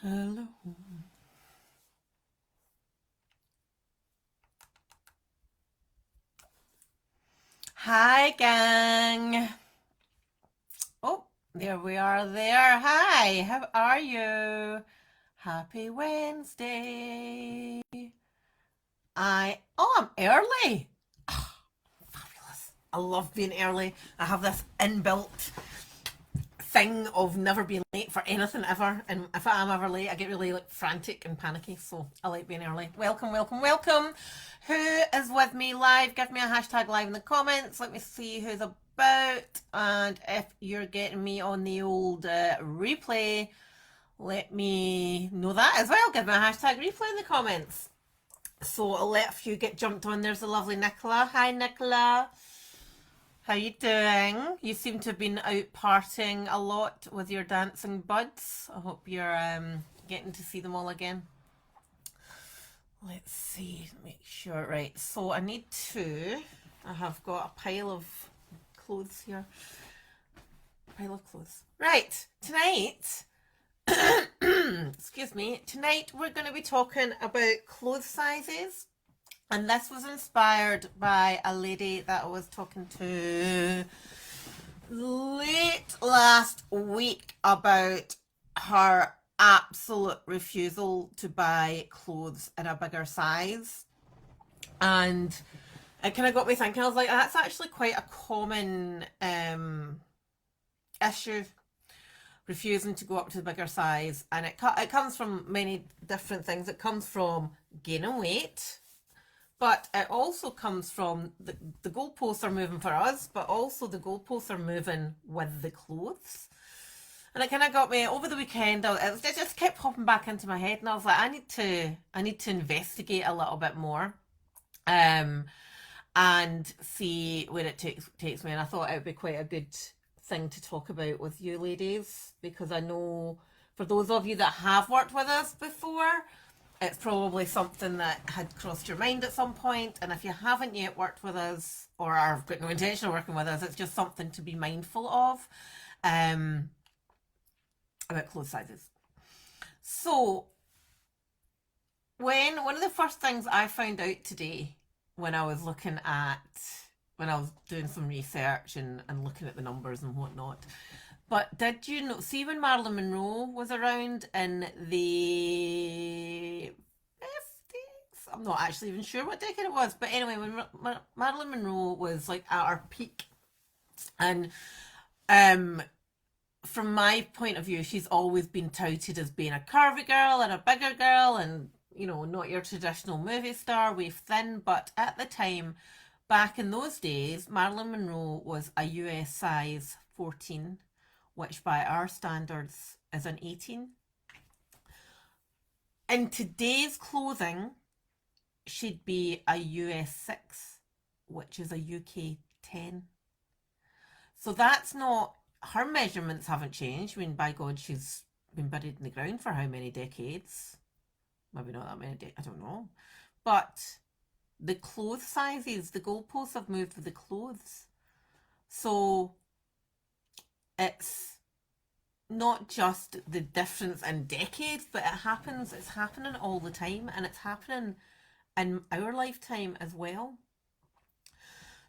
Hello. Hi, gang. Oh, there we are there. Hi, how are you? Happy Wednesday. I'm early. Oh, fabulous. I love being early. I have this inbuilt thing of never being late for anything ever. And if I am ever late, I get really like frantic and panicky. So I like being early. Welcome, welcome, welcome. Who is with me live? Give me a hashtag live in the comments. Let me see who's about. And if you're getting me on the old replay, let me know that as well. Give me a hashtag replay in the comments. So I'll let a few get jumped on. There's the lovely Nicola. Hi, Nicola. How you doing? You seem to have been out partying a lot with your dancing buds. I hope you're getting to see them all again. Let's see, make sure. Right, so I need to. I have got a pile of clothes here. Pile of clothes. Right, tonight. Excuse me. Tonight we're going to be talking about clothes sizes. And this was inspired by a lady that I was talking to late last week about her absolute refusal to buy clothes in a bigger size. And it kind of got me thinking. I was like, that's actually quite a common issue, refusing to go up to the bigger size. And it comes from many different things. It comes from gaining weight, but it also comes from the goalposts are moving for us, but also the goalposts are moving with the clothes. And it kind of got me over the weekend. It just kept popping back into my head, and I was like, I need to investigate a little bit more, um, and see where it takes me. And I thought it would be quite a good thing to talk about with you ladies, because I know for those of you that have worked with us before, it's probably something that had crossed your mind at some point. And if you haven't yet worked with us or have got no intention of working with us, it's just something to be mindful of um, about clothes sizes. So, one of the first things I found out today when I was when I was doing some research and looking at the numbers and whatnot. But did you know, see when Marilyn Monroe was around in the 50s? I'm not actually even sure what decade it was. But anyway, when Marilyn Monroe was like at her peak, and um, from my point of view, she's always been touted as being a curvy girl and a bigger girl, and not your traditional movie star, waif thin. But at the time, back in those days, Marilyn Monroe was a US size 14, which by our standards is an 18. In today's clothing, she'd be a US 6, which is a UK 10. So that's not, her measurements haven't changed. I mean, by God, she's been buried in the ground for how many decades? Maybe not that many, I don't know. But the clothes sizes, the goalposts have moved with the clothes. So it's not just the difference in decades, but it's happening all the time, and it's happening in our lifetime as well.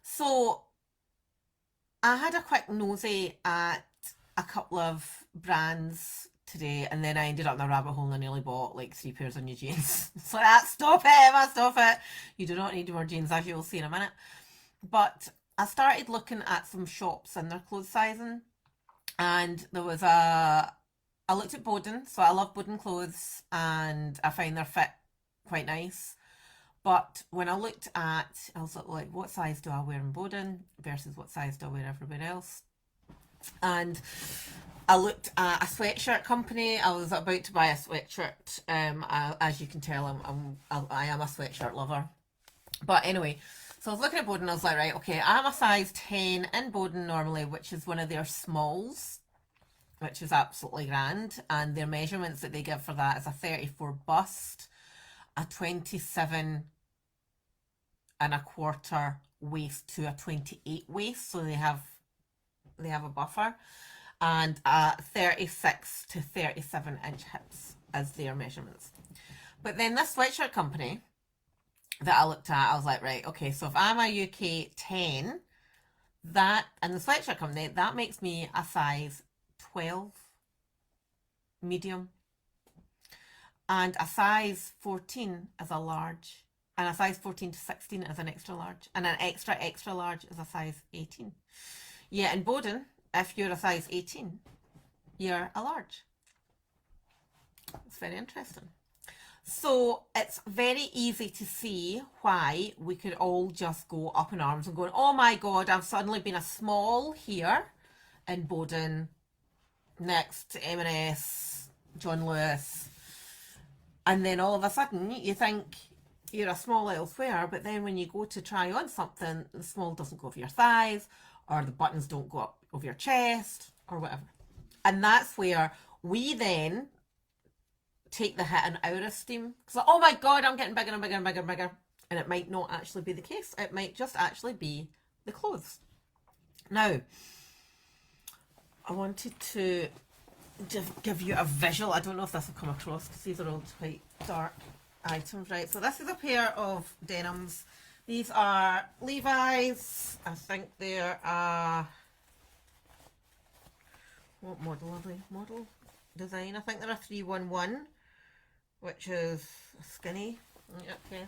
So I had a quick nosy at a couple of brands today, and then I ended up in a rabbit hole and I nearly bought like 3 pairs of new jeans. So stop it, Emma, stop it. You do not need more jeans, as you will see in a minute. But I started looking at some shops and their clothes sizing, and there was I looked at Boden, so I love Boden clothes, and I find their fit quite nice. But when I looked at, I was like, what size do I wear in Boden versus what size do I wear everywhere else? And I looked at a sweatshirt company. I was about to buy a sweatshirt. As you can tell, I am a sweatshirt lover. But anyway, so I was looking at Boden. I was like, right, okay, I'm a size 10 in Boden normally, which is one of their smalls, which is absolutely grand. And their measurements that they give for that is a 34 bust, a 27 and a quarter waist to a 28 waist. So they have a buffer. and 36 to 37 inch hips as their measurements. But then this sweatshirt company that I looked at, I was like, right, okay, so if I'm a UK 10, that, and the sweatshirt company, that makes me a size 12 medium, and a size 14 is a large, and a size 14 to 16 is an extra large, and an extra extra large is a size 18. Yeah, in Boden, if you're a size 18, you're a large. It's very interesting. So it's very easy to see why we could all just go up in arms and going, oh my God, I've suddenly been a small here in Boden, next to M&S, John Lewis. And then all of a sudden you think you're a small elsewhere, but then when you go to try on something, the small doesn't go over your thighs, or the buttons don't go up over your chest, or whatever. And that's where we then take the hit in our esteem. Because, like, oh my God, I'm getting bigger and bigger and bigger and bigger. And it might not actually be the case. It might just actually be the clothes. Now, I wanted to just give you a visual. I don't know if this will come across because these are all quite dark items, right? So this is a pair of denims. These are Levi's. I think they're what model are they? Model design. I think they're a 311, which is skinny. Okay.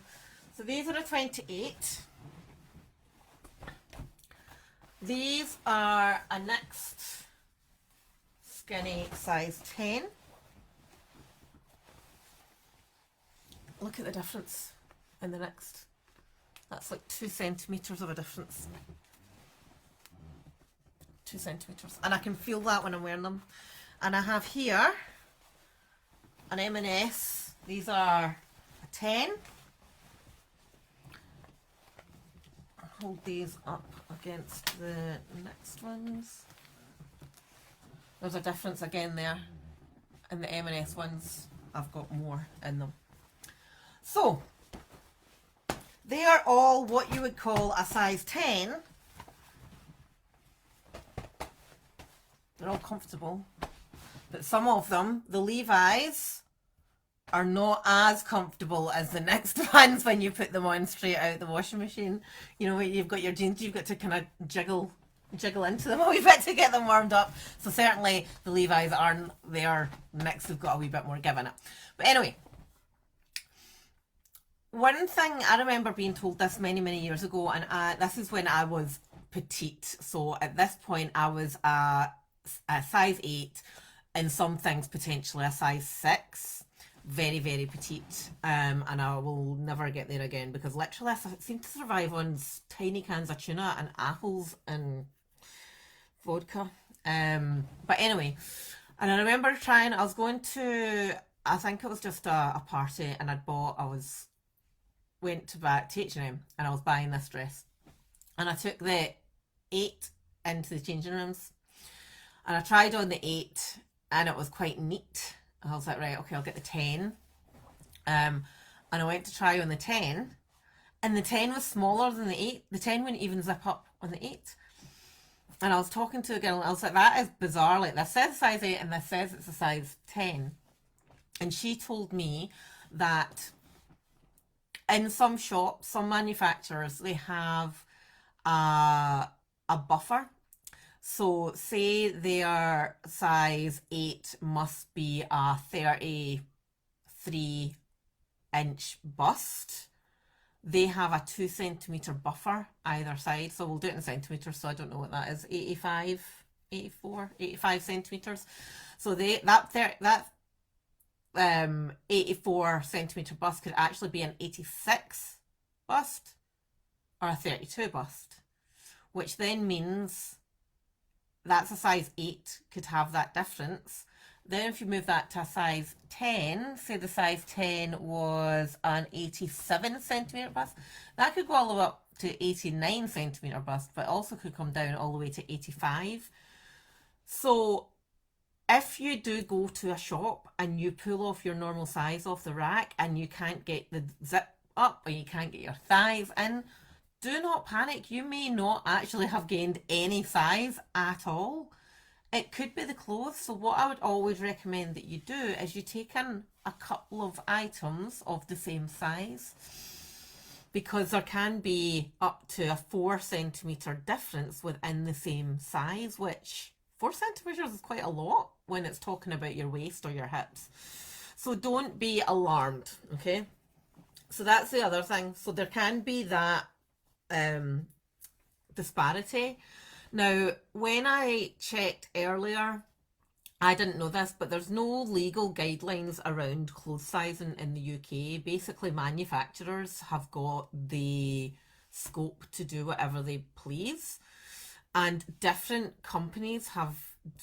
So these are a 28. These are a next skinny size 10. Look at the difference in the next. That's like 2 centimeters of a difference. 2 centimeters. And I can feel that when I'm wearing them. And I have here an M&S. These are a 10. I'll hold these up against the next ones. There's a difference again there. In the M&S ones, I've got more in them. So, they are all what you would call a size 10. They're all comfortable. But some of them, the Levi's, are not as comfortable as the next ones when you put them on straight out the washing machine. You know, you've got your jeans, you've got to kind of jiggle into them a wee bit to get them warmed up. So certainly the Levi's are, their mix have got a wee bit more give in it. But anyway, one thing I remember being told this many, many years ago, and this is when I was petite. So at this point I was a size 8, in some things potentially a size 6. Very, very petite. And I will never get there again because literally I seem to survive on tiny cans of tuna and apples and vodka. But anyway, and I remember I was going to, I think it was just a party, and went to back to H&M and I was buying this dress, and I took the 8 into the changing rooms, and I tried on the 8 and it was quite neat. I was like, right, okay, I'll get the 10. And I went to try on the 10, and the 10 was smaller than the 8. The 10 wouldn't even zip up on the 8. And I was talking to a girl, and I was like, that is bizarre. Like, this says size 8 and this says it's a size 10. And she told me that in some shops, some manufacturers, they have a buffer. So say their size 8 must be a 33-inch bust. They have a 2 centimeter buffer either side. So we'll do it in centimeters, so I don't know what that is. 85 centimeters. So that 84 centimeter bust could actually be an 86 bust or a 32 bust, which then means that's a size 8 could have that difference. Then if you move that to a size 10, say the size 10 was an 87 centimeter bust, that could go all the way up to 89 centimeter bust, but also could come down all the way to 85. So if you do go to a shop and you pull off your normal size off the rack and you can't get the zip up, or you can't get your thighs in, do not panic. You may not actually have gained any size at all. It could be the clothes. So what I would always recommend that you do is you take in a couple of items of the same size, because there can be up to a 4 centimetre difference within the same size, which 4 centimetres is quite a lot when it's talking about your waist or your hips. So don't be alarmed, okay? So that's the other thing. So there can be that um, disparity. Now, when I checked earlier, I didn't know this, but there's no legal guidelines around clothes sizing in the UK. Basically, manufacturers have got the scope to do whatever they please, and different companies have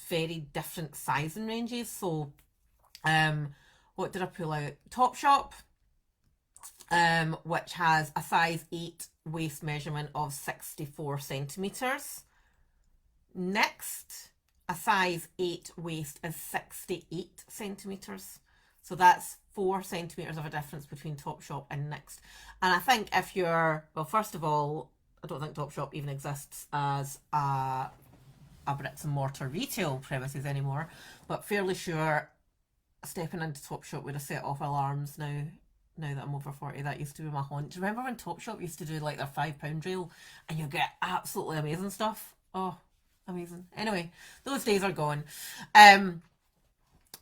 very different sizing ranges. So, what did I pull out? Topshop, which has a size 8 waist measurement of 64 centimetres. Next, a size 8 waist is 68 centimetres. So that's 4 centimetres of a difference between Topshop and Next. And I think if you're, well, first of all, I don't think Topshop even exists as a bricks and mortar retail premises anymore, but fairly sure stepping into Topshop would have set off alarms now that I'm over 40. That used to be my haunt. Do you remember when Topshop used to do like their £5 drill and you get absolutely amazing stuff? Oh, amazing. Anyway, those days are gone.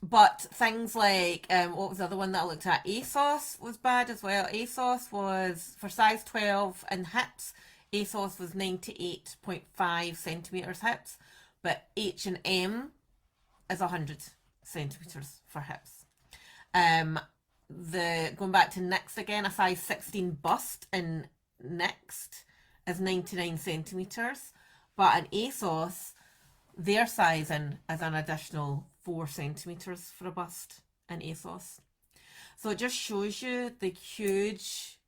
But things like, what was the other one that I looked at? ASOS was bad as well. ASOS was, for size 12 and hips, ASOS was 98.5 centimetres hips, but H&M is 100 centimetres for hips. Going back to Next again, a size 16 bust in Next is 99 centimetres, but an ASOS, their sizing is an additional 4 centimetres for a bust in ASOS. So it just shows you the huge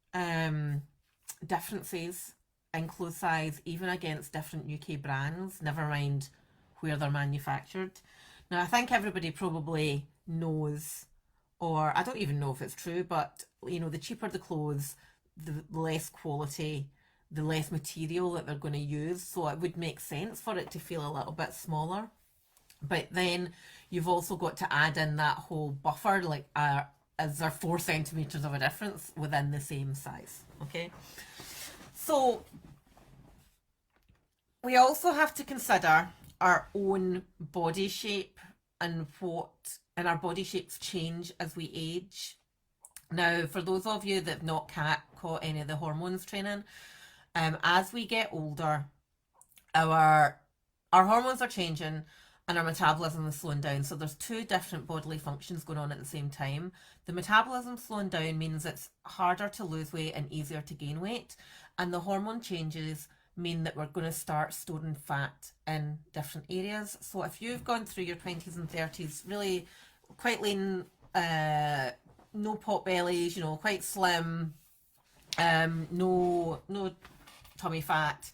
differences in clothes size, even against different UK brands, never mind where they're manufactured. Now, I think everybody probably knows, or I don't even know if it's true, but the cheaper the clothes, the less quality, the less material that they're going to use. So it would make sense for it to feel a little bit smaller. But then you've also got to add in that whole buffer, like, is there 4 centimetres of a difference within the same size? Okay. So we also have to consider our own body shape and our body shapes change as we age. Now, for those of you that have not caught any of the hormones training, as we get older, our hormones are changing and our metabolism is slowing down. So there's 2 different bodily functions going on at the same time. The metabolism slowing down means it's harder to lose weight and easier to gain weight, and the hormone changes mean that we're going to start storing fat in different areas. So if you've gone through your 20s and 30s really quite lean, no pot bellies, quite slim, no tummy fat,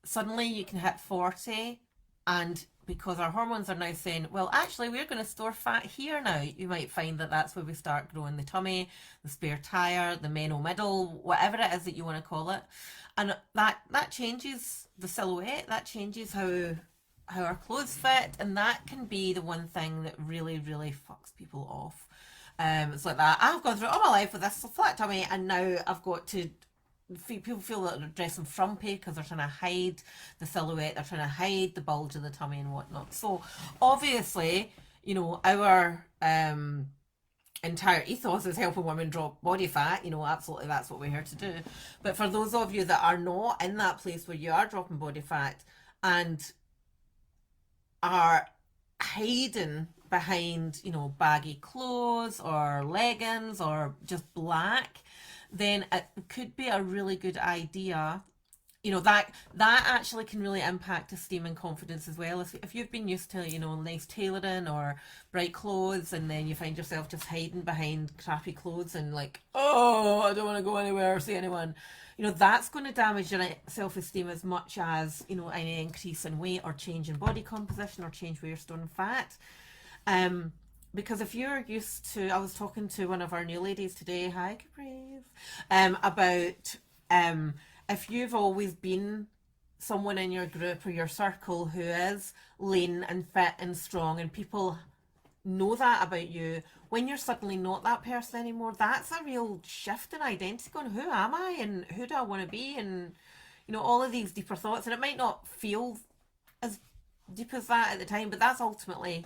suddenly you can hit 40, and because our hormones are now saying, well, actually, we're going to store fat here now, you might find that that's where we start growing the tummy, the spare tire, the meno middle, whatever it is that you want to call it. And that changes the silhouette, that changes how our clothes fit, and that can be the one thing that really, really fucks people off. It's like that. I've gone through all my life with this flat tummy, and now I've got to. People feel that they're dressing frumpy because they're trying to hide the silhouette, they're trying to hide the bulge of the tummy and whatnot. So obviously, our entire ethos is helping women drop body fat. Absolutely, that's what we're here to do. But for those of you that are not in that place where you are dropping body fat and are hiding behind, baggy clothes or leggings or just black, then it could be a really good idea. That actually can really impact esteem and confidence as well. If you've been used to, nice tailoring or bright clothes, and then you find yourself just hiding behind crappy clothes and like, oh, I don't want to go anywhere or see anyone, that's going to damage your self-esteem as much as, any increase in weight or change in body composition or change where you're storing fat. Because if you're used to, I was talking to one of our new ladies today, hi Caprice, about if you've always been someone in your group or your circle who is lean and fit and strong, and people know that about you, when you're suddenly not that person anymore, that's a real shift in identity, going, who am I and who do I want to be? And, all of these deeper thoughts. And it might not feel as deep as that at the time, but that's ultimately,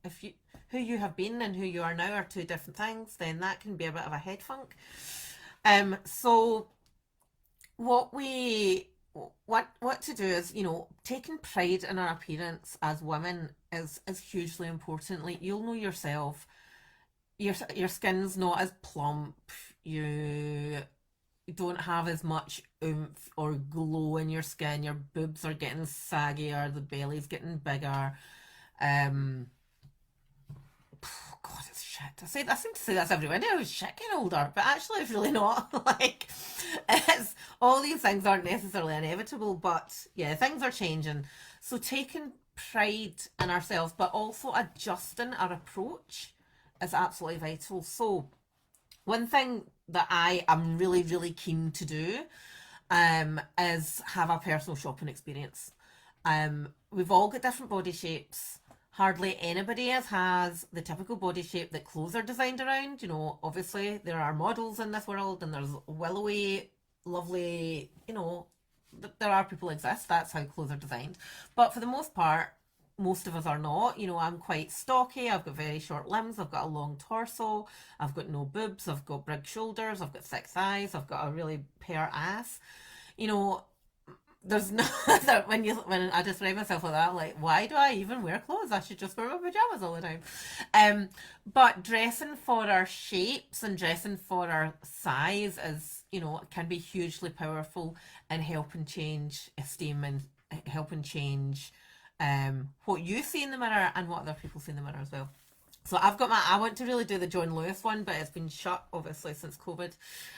if you who you have been and who you are now are two different things, then that can be a bit of a head funk. So what we what to do is, taking pride in our appearance as women is hugely important. Like, you'll know yourself, your skin's not as plump, you don't have as much oomph or glow in your skin, your boobs are getting saggier, the belly's getting bigger. um God, it's shit. I seem to say that's every winter. Oh, shit, getting older, but actually, it's really not. Like, it's all these things aren't necessarily inevitable, but yeah, things are changing. So taking pride in ourselves, but also adjusting our approach is absolutely vital. So one thing that I am really, really keen to do is have a personal shopping experience. We've all got different body shapes. Hardly anybody has the typical body shape that clothes are designed around. Obviously there are models in this world, and there's willowy, lovely, there are people exist. That's how clothes are designed. But for the most part, most of us are not. I'm quite stocky. I've got very short limbs. I've got a long torso. I've got no boobs. I've got big shoulders. I've got thick thighs. I've got a really pear ass. You know, there's no when I describe myself like that, I'm like, why do I even wear clothes? I should just wear my pajamas all the time. But dressing for our shapes and dressing for our size is, can be hugely powerful in helping change esteem and helping change what you see in the mirror and what other people see in the mirror as well. So I want to really do the John Lewis one, but it's been shut obviously since COVID.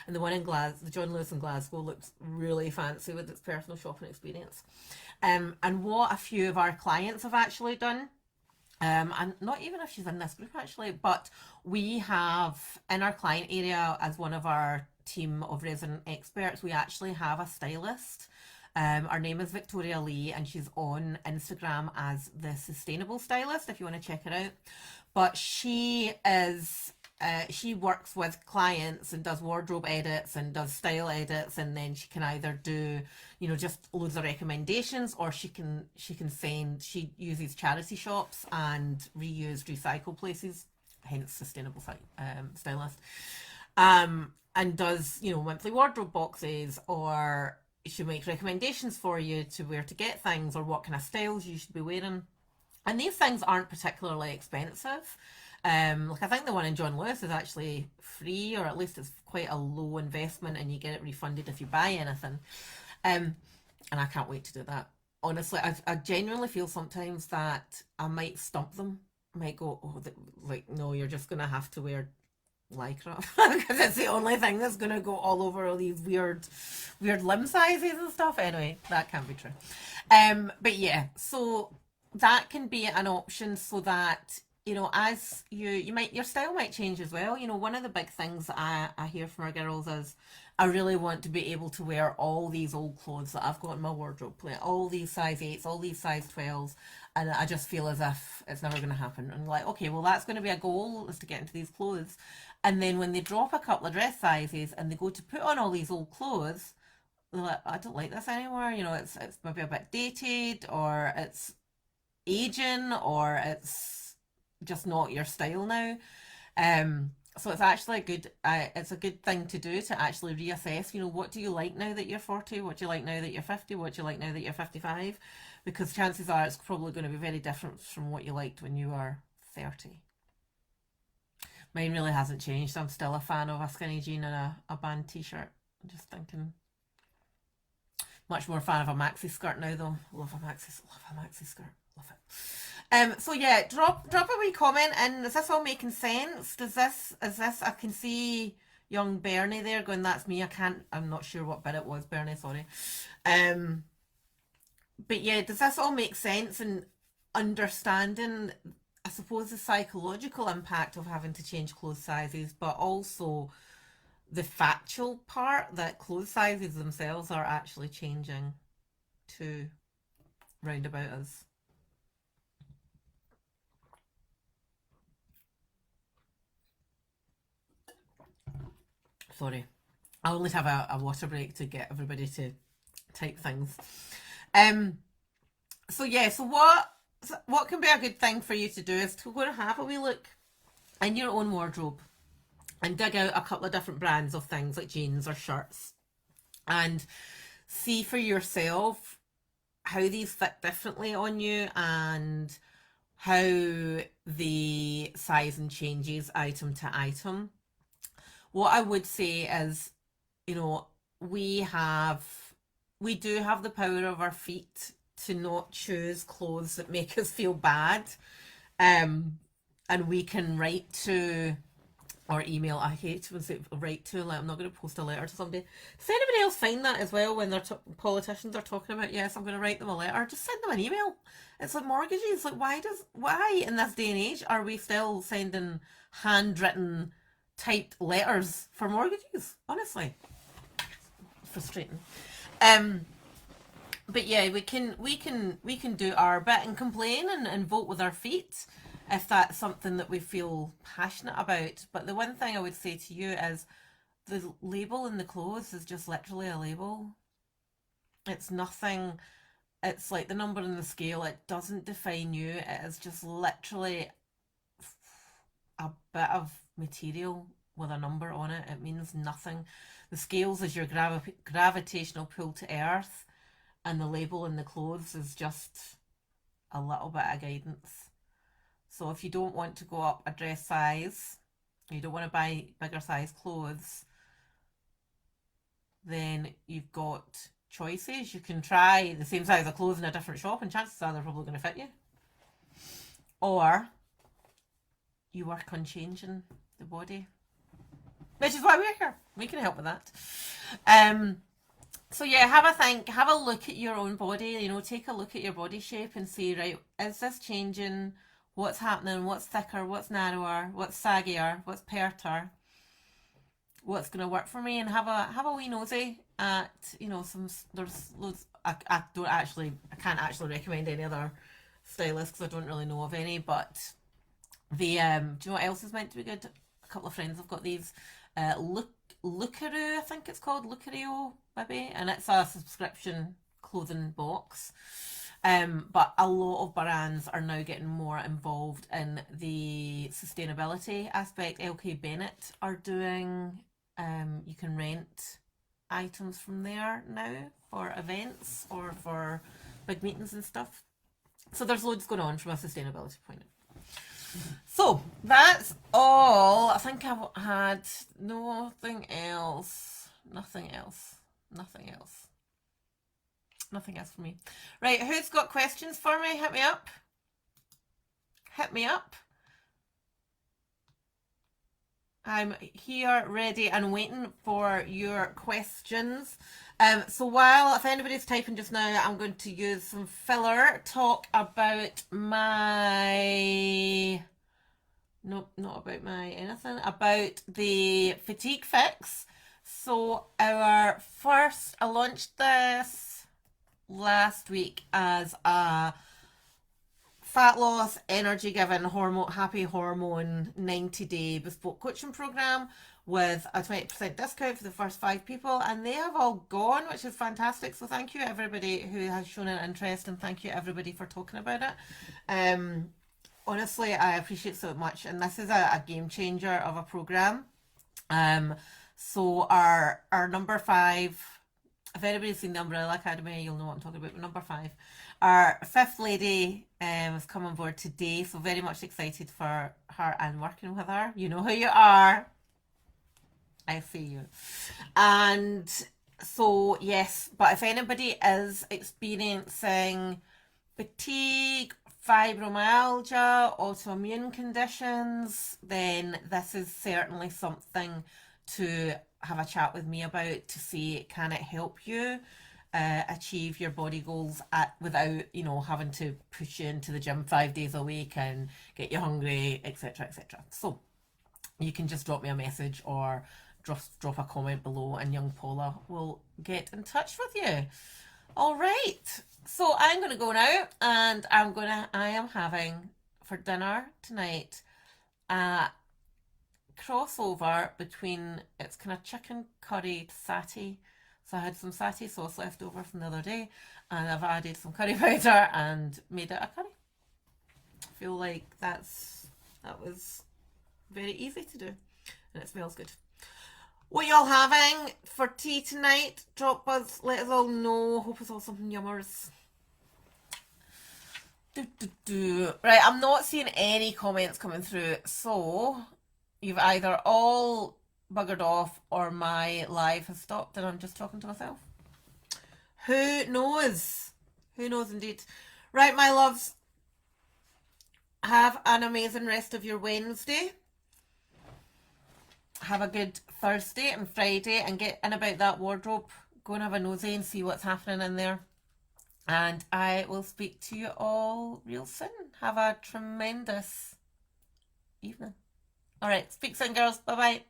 And the one in the John Lewis in Glasgow looks really fancy with its personal shopping experience. And what a few of our clients have actually done, and not even if she's in this group actually, but we have in our client area, as one of our team of resident experts, we actually have a stylist. Her name is Victoria Lee, and she's on Instagram as the Sustainable Stylist if you want to check her out. But she works with clients and does wardrobe edits and does style edits, and then she can either do, just loads of recommendations, or she uses charity shops and recycle places, hence Sustainable Stylist. And does, monthly wardrobe boxes, or she'll make recommendations for you to where to get things or what kind of styles you should be wearing. And these things aren't particularly expensive. Like, I think the one in John Lewis is actually free, or at least it's quite a low investment, and you get it refunded if you buy anything. And I can't wait to do that. Honestly, I genuinely feel sometimes that I might stump them. I might go, oh, no, you're just going to have to wear lycra because it's the only thing that's going to go all over all these weird limb sizes and stuff. Anyway, that can't be true. But yeah, so that can be an option, so that as your style might change as well. One of the big things that I hear from our girls is, I really want to be able to wear all these old clothes that I've got in my wardrobe, like all these size 8s, all these size 12s, and I just feel as if it's never going to happen. And like, okay, well, that's going to be a goal, is to get into these clothes. And then when they drop a couple of dress sizes and they go to put on all these old clothes, they're like, I don't like this anymore. It's maybe a bit dated, or it's aging, or it's just not your style now. So it's actually it's a good thing to do, to actually reassess, what do you like now that you're 40, what do you like now that you're 50, what do you like now that you're 55, because chances are it's probably going to be very different from what you liked when you were 30. Mine really hasn't changed. I'm still a fan of a skinny jean and a band t-shirt. I'm just thinking, much more fan of a maxi skirt now though. Love a maxi skirt. Love it. So yeah, drop a wee comment in. Is this all making sense? Is this I can see young Bernie there going, that's me. I'm not sure what bit it was, Bernie, sorry. But yeah, does this all make sense? And understanding, I suppose, the psychological impact of having to change clothes sizes, but also the factual part that clothes sizes themselves are actually changing. to round about us. Sorry, I always have a water break to get everybody to type things. Um. So yeah. So what can be a good thing for you to do is to go and have a wee look in your own wardrobe and dig out a couple of different brands of things like jeans or shirts and see for yourself how these fit differently on you and how the sizing changes item to item. What I would say is, you know, we have we do have the power of our feet to not choose clothes that make us feel bad. Um and we can write to or email. I hate to say write to. Like, I'm not going to post a letter to somebody. Does anybody else find that as well when politicians are talking about, yes, I'm going to write them a letter? Just send them an email. It's like mortgages. Like, why in this day and age are we still sending handwritten typed letters for mortgages? Honestly, frustrating. Um, but yeah, we can do our bit and complain and vote with our feet if that's something that we feel passionate about. But the one thing I would say to you is the label in the clothes is just literally a label. It's nothing. It's like the number on the scale. It doesn't define you. It is just literally a bit of material with a number on it. It means nothing. The scales is your gravitational pull to earth, and the label in the clothes is just a little bit of guidance. So if you don't want to go up a dress size, you don't want to buy bigger size clothes, then you've got choices. You can try the same size of clothes in a different shop, and chances are they're probably going to fit you. Or you work on changing the body, which is why we're here. We can help with that. So yeah, have a think, have a look at your own body, take a look at your body shape and see, right, is this changing? What's happening? What's thicker? What's narrower? What's saggier? What's perter? What's going to work for me? And have a wee nosy at, some, there's loads. I can't actually recommend any other stylists because I don't really know of any, but the, do you know what else is meant to be good? A couple of friends have got these, Lookaroo, I think it's called, Lookaroo maybe, and it's a subscription clothing box. But a lot of brands are now getting more involved in the sustainability aspect. LK Bennett are doing, you can rent items from there now for events or for big meetings and stuff. So there's loads going on from a sustainability point of view. So that's all. I think I've had nothing else. Nothing else. Nothing else. Nothing else for me. Right, who's got questions for me? Hit me up. Hit me up. I'm here, ready and waiting for your questions. So while, if anybody's typing just now, I'm going to use some filler, talk about my, nope, not about my anything, about the fatigue fix. So I launched this last week as a fat loss, energy giving, happy hormone 90-day bespoke coaching program with a 20% discount for the first 5 people, and they have all gone, which is fantastic. So thank you everybody who has shown an interest, and thank you everybody for talking about it. Honestly, I appreciate so much, and this is a game changer of a program. So our number 5, if anybody's seen the Umbrella Academy, you'll know what I'm talking about. Number 5, our 5th lady has come on board today, so very much excited for her and working with her. You know who you are. I see you. And so, yes, but if anybody is experiencing fatigue, fibromyalgia, autoimmune conditions, then this is certainly something to have a chat with me about to see, can it help you achieve your body goals without having to push you into the gym 5 days a week and get you hungry, etc., etc. So you can just drop me a message or drop a comment below, and young Paula will get in touch with you. All right. So I'm going to go now, and I am having for dinner tonight a crossover between, it's kind of chicken curry satay. So I had some satay sauce left over from the other day, and I've added some curry powder and made it a curry. I feel like that was very easy to do, and it smells good. What y'all having for tea tonight? Drop us, let us all know. Hope it's all something yummers. Right, I'm not seeing any comments coming through, so you've either all buggered off or my live has stopped and I'm just talking to myself. Who knows? Who knows indeed. Right, my loves, have an amazing rest of your Wednesday. Have a good Thursday and Friday and get in about that wardrobe. Go and have a nosy and see what's happening in there. And I will speak to you all real soon. Have a tremendous evening. All right, speak soon, girls. Bye bye.